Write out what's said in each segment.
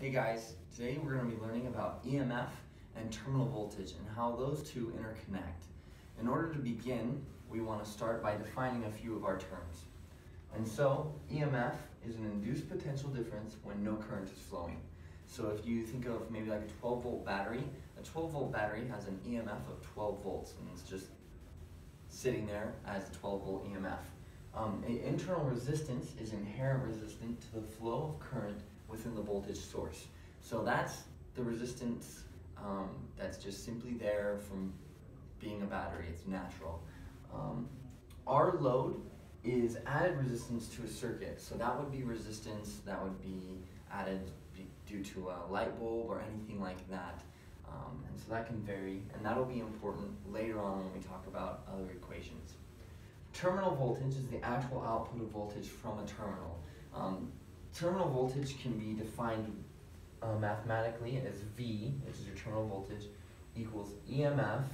Hey guys, today we're going to be learning about EMF and terminal voltage and how those two interconnect. In order to begin, we want to start by defining a few of our terms. And so, EMF is an induced potential difference when no current is flowing. So if you think of maybe like a 12-volt battery, a 12-volt battery has an EMF of 12 volts and it's just sitting there as a 12-volt EMF. Internal resistance is inherent resistant to the flow of current within the voltage source. So that's the resistance that's just simply there from being a battery. It's natural. Our load is added resistance to a circuit. So that would be resistance that would be added due to a light bulb or anything like that. And so that can vary, and that'll be important later on when we talk about other equations. Terminal voltage is the actual output of voltage from a terminal. Terminal voltage can be defined mathematically as V, which is your terminal voltage, equals EMF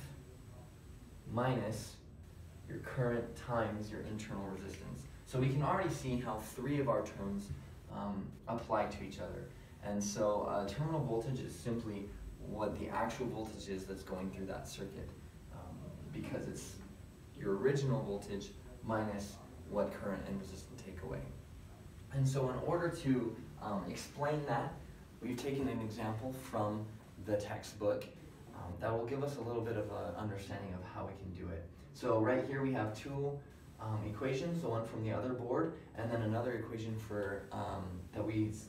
minus your current times your internal resistance. So we can already see how three of our terms apply to each other. And so terminal voltage is simply what the actual voltage is that's going through that circuit, because it's your original voltage minus what current and resistance take away. And so in order to explain that, we've taken an example from the textbook that will give us a little bit of an understanding of how we can do it. So right here we have two equations, the one from the other board, and then another equation for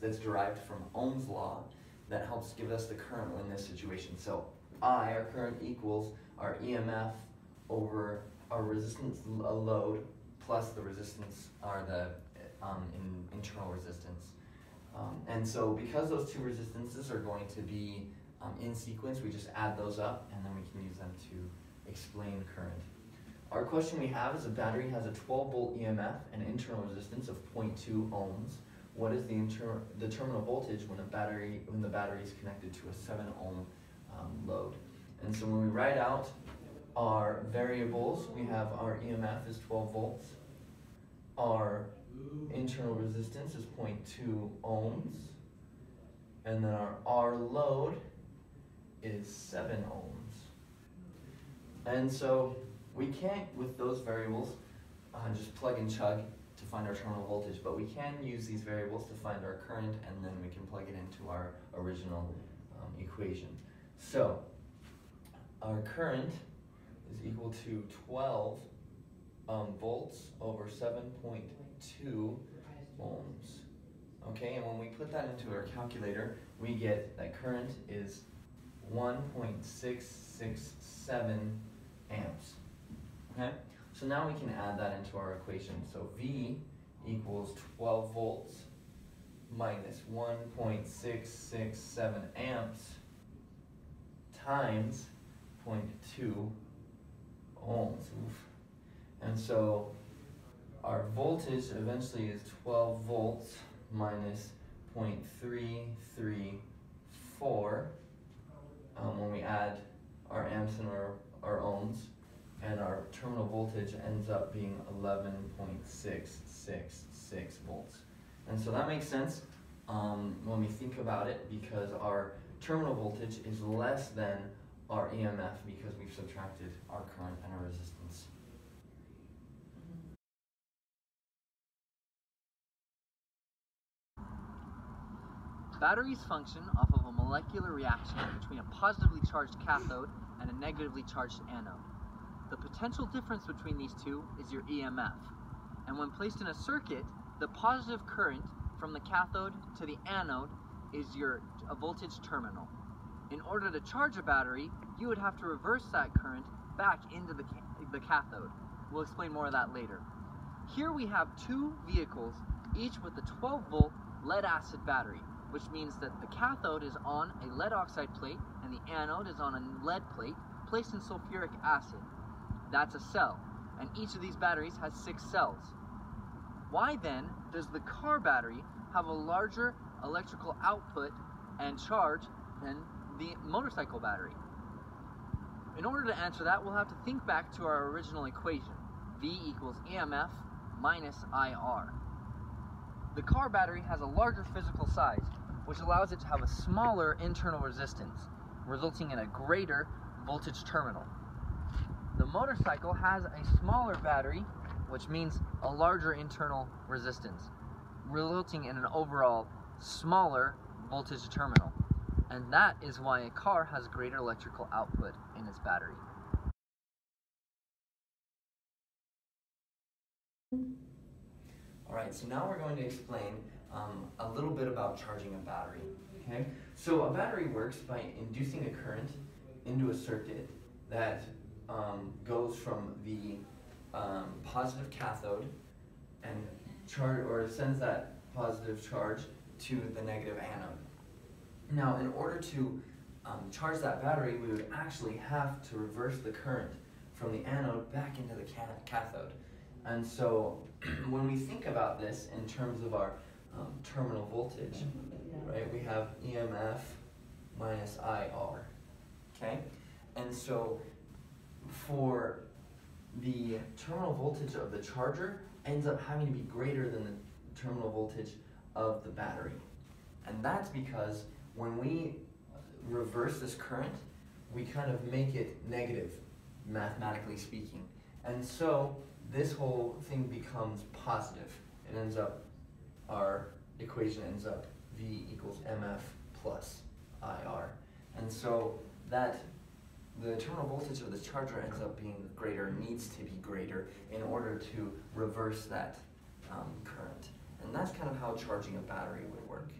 that's derived from Ohm's law that helps give us the current in this situation. So I, our current, equals our EMF over our resistance load plus the resistance, or the internal resistance. And so because those two resistances are going to be in sequence, we just add those up and then we can use them to explain current. Our question we have is a battery has a 12-volt EMF and internal resistance of 0.2 ohms. What is the terminal voltage when the battery is connected to a 7-ohm load? And so when we write out our variables, we have our EMF is 12 volts, our internal resistance is 0.2 ohms, and then our R load is 7 ohms. And so we can't, with those variables, just plug and chug to find our terminal voltage, but we can use these variables to find our current, and then we can plug it into our original equation. So our current is equal to 12 volts over 7.2 ohms. Okay, and when we put that into our calculator, we get that current is 1.667 amps. Okay, so now we can add that into our equation. So V equals 12 volts minus 1.667 amps times 0.2 ohms. Oof. And so our voltage eventually is 12 volts minus 0.334 when we add our amps and our ohms, and our terminal voltage ends up being 11.666 volts. And so that makes sense when we think about it, because our terminal voltage is less than our EMF because we've subtracted our current and our resistance. Batteries function off of a molecular reaction between a positively charged cathode and a negatively charged anode. The potential difference between these two is your EMF. And when placed in a circuit, the positive current from the cathode to the anode is your voltage terminal. In order to charge a battery, you would have to reverse that current back into the cathode. We'll explain more of that later. Here we have two vehicles, each with a 12-volt lead-acid battery, which means that the cathode is on a lead oxide plate and the anode is on a lead plate placed in sulfuric acid. That's a cell, and each of these batteries has 6 cells. Why then does the car battery have a larger electrical output and charge than the motorcycle battery? In order to answer that, we'll have to think back to our original equation. V equals EMF minus IR. The car battery has a larger physical size, which allows it to have a smaller internal resistance, resulting in a greater voltage terminal. The motorcycle has a smaller battery, which means a larger internal resistance, resulting in an overall smaller voltage terminal. And that is why a car has greater electrical output in its battery. Alright, so now we're going to explain a little bit about charging a battery. Okay? So a battery works by inducing a current into a circuit that goes from the positive cathode and sends that positive charge to the negative anode. Now, in order to charge that battery, we would actually have to reverse the current from the anode back into the cathode. And so when we think about this in terms of our terminal voltage, right, we have EMF minus IR, okay? And so for the terminal voltage of the charger ends up having to be greater than the terminal voltage of the battery. And that's because when we reverse this current, we kind of make it negative, mathematically speaking. And so this whole thing becomes positive. It ends up, our equation ends up V equals MF plus IR. And so that the terminal voltage of the charger ends up being greater, needs to be greater in order to reverse that current. And that's kind of how charging a battery would work.